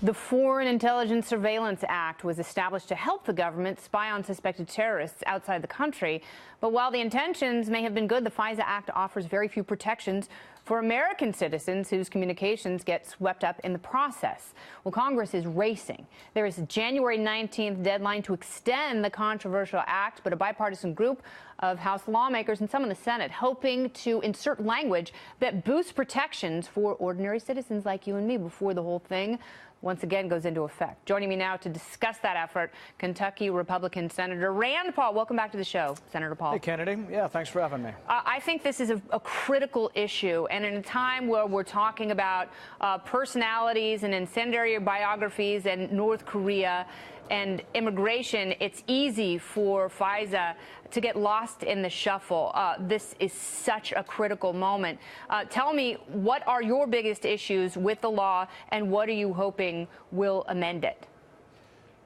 The Foreign Intelligence Surveillance Act was established to help the government spy on suspected terrorists outside the country. But while the intentions may have been good, the FISA Act offers very few protections for American citizens whose communications get swept up in the process. Well, Congress is racing. There is a January 19th deadline to extend the controversial act, but a bipartisan group of House lawmakers and some in the Senate hoping to insert language that boosts protections for ordinary citizens like you and me before the whole thing once again goes into effect. Joining me now to discuss that effort, Kentucky Republican Senator Rand Paul. Welcome back to the show, Senator Paul. Hey, Kennedy. Yeah, thanks for having me. I think this is a critical issue, and in a time where we're talking about personalities and incendiary biographies and North Korea and immigration, it's easy for FISA to get lost in the shuffle. This is such a critical moment. Tell me, what are your biggest issues with the law, and what are you hoping will amend it?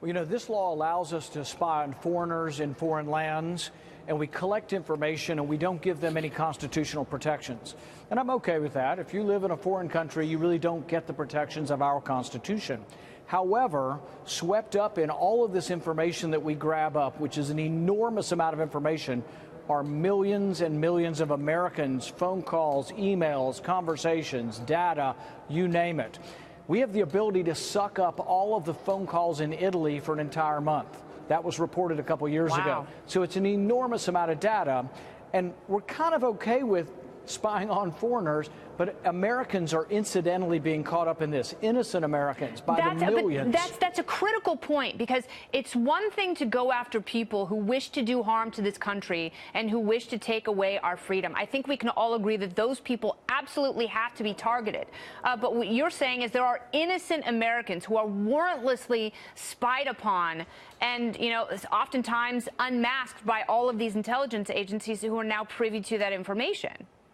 Well, you know, this law allows us to spy on foreigners in foreign lands, and we collect information and we don't give them any constitutional protections. And I'm okay with that. If you live in a foreign country, you really don't get the protections of our Constitution. However, swept up in all of this information that we grab up, which is an enormous amount of information, are millions and millions of Americans' phone calls, emails, conversations, data, you name it. We have the ability to suck up all of the phone calls in Italy for an entire month. That was reported a couple years ago. So it's an enormous amount of data, and we're kind of okay with spying on foreigners, but Americans are incidentally being caught up in this. Innocent Americans by the millions. That's a critical point, because it's one thing to go after people who wish to do harm to this country and who wish to take away our freedom. I think we can all agree that those people absolutely have to be targeted. But what you're saying is there are innocent Americans who are warrantlessly spied upon and, you know, oftentimes unmasked by all of these intelligence agencies who are now privy to that information.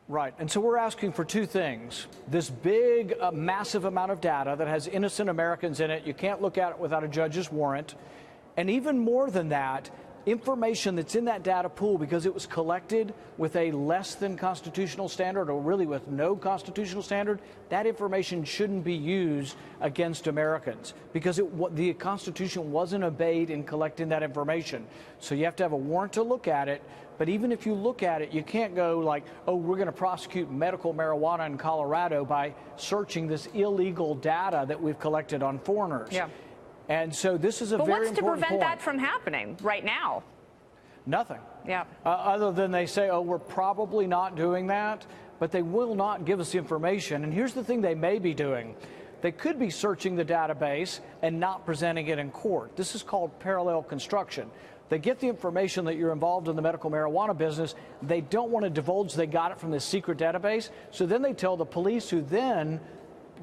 Right. And so we're asking for two things. This big, massive amount of data that has innocent Americans in it. You can't look at it without a judge's warrant. And even more than that, information that's in that data pool, because it was collected with a less than constitutional standard, or really with no constitutional standard, that information shouldn't be used against Americans, because the Constitution wasn't obeyed in collecting that information. So you have to have a warrant to look at it. But even if you look at it, you can't go like, oh, we're going to prosecute medical marijuana in Colorado by searching this illegal data that we've collected on foreigners. Yeah. And so this is a very important point. But what's to prevent that from happening right now? Nothing. Yeah. Other than they say, oh, we're probably not doing that, but they will not give us information. And here's the thing they may be doing. They could be searching the database and not presenting it in court. This is called parallel construction. They get the information that you're involved in the medical marijuana business. They don't want to divulge they got it from this secret database. So then they tell the police, who then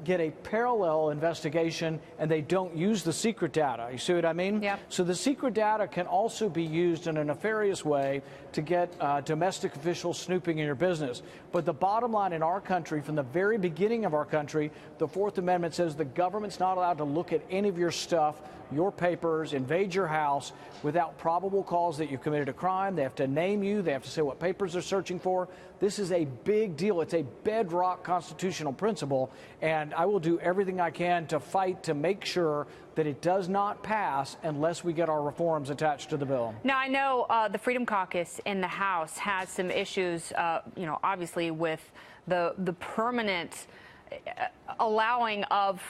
get a parallel investigation, and they don't use the secret data. You see what I mean? Yep. So the secret data can also be used in a nefarious way to get domestic officials snooping in your business. But the bottom line in our country, from the very beginning of our country, the Fourth Amendment says the government's not allowed to look at any of your stuff, your papers, invade your house without probable cause that you've committed a crime. They have to name you. They have to say what papers they're searching for. This is a big deal. It's a bedrock constitutional principle, and I will do everything I can to fight to make sure that it does not pass unless we get our reforms attached to the bill. Now, I know the Freedom Caucus in the House has some issues, you know, obviously with the permanent allowing of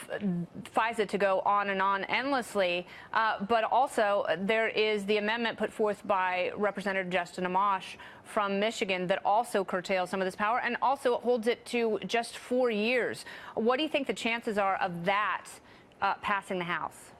FISA to go on and on endlessly, but also there is the amendment put forth by Representative Justin Amash from Michigan that also curtails some of this power and also holds it to just 4 years. What do you think the chances are of that passing the House?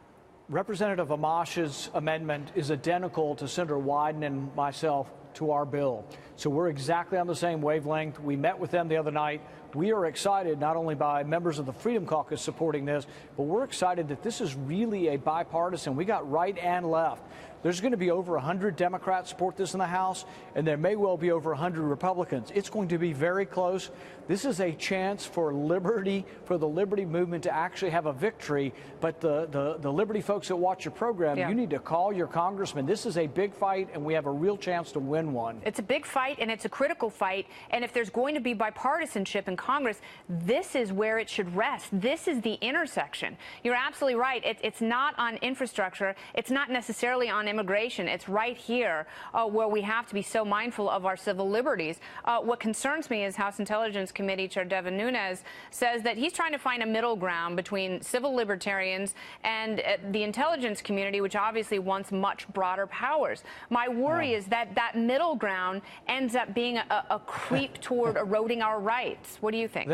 Representative Amash's amendment is identical to Senator Wyden and myself to our bill. So we're exactly on the same wavelength. We met with them the other night. We are excited not only by members of the Freedom Caucus supporting this, but we're excited that this is really a bipartisan. We got right and left. there's going to be over 100 Democrats support this in the House, and there may well be over 100 Republicans. It's going to be very close. This is a chance for liberty, for the liberty movement to actually have a victory. But the liberty folks that watch your program, you need to call your congressman. This is a big fight, and we have a real chance to win one. It's a big fight, and it's a critical fight. And if there's going to be bipartisanship in Congress, this is where it should rest. This is the intersection. You're absolutely right. It's not on infrastructure. It's not necessarily on immigration. It's right here where we have to be so mindful of our civil liberties. What concerns me is House Intelligence Committee Chair Devin Nunes says that he's trying to find a middle ground between civil libertarians and the intelligence community, which obviously wants much broader powers. My worry is that that middle ground ends up being a creep toward eroding our rights. What do you think?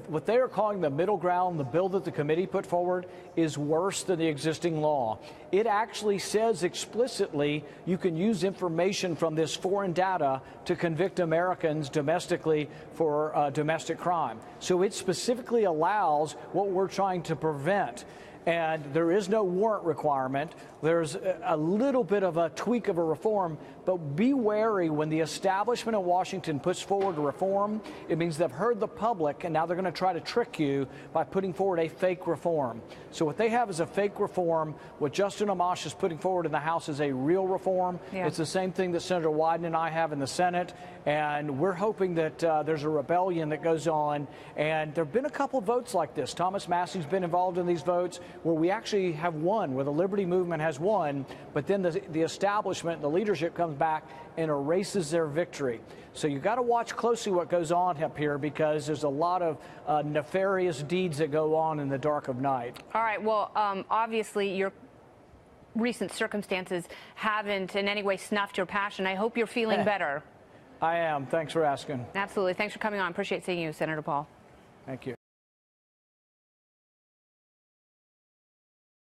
What they are calling the middle ground, the bill that the committee put forward, is worse than the existing law. It actually says explicitly you can use information from this foreign data to convict Americans domestically for domestic crime. So it specifically allows what we're trying to prevent. And there is no warrant requirement. There's a little bit of a tweak of a reform, but be wary when the establishment in Washington puts forward a reform. It means they've heard the public, and now they're going to try to trick you by putting forward a fake reform. So what they have is a fake reform. What Justin Amash is putting forward in the House is a real reform. It's the same thing that Senator Wyden and I have in the Senate, and we're hoping that there's a rebellion that goes on. And there have been a couple votes like this. Thomas Massey's been involved in these votes where we actually have won, where the liberty movement has won, but then the establishment, the leadership comes back and erases their victory. So you got to watch closely what goes on up here, because there's a lot of nefarious deeds that go on in the dark of night. All right. Well, obviously, your recent circumstances haven't in any way snuffed your passion. I hope you're feeling better. I am. Thanks for asking. Absolutely. Thanks for coming on. Appreciate seeing you, Senator Paul. Thank you.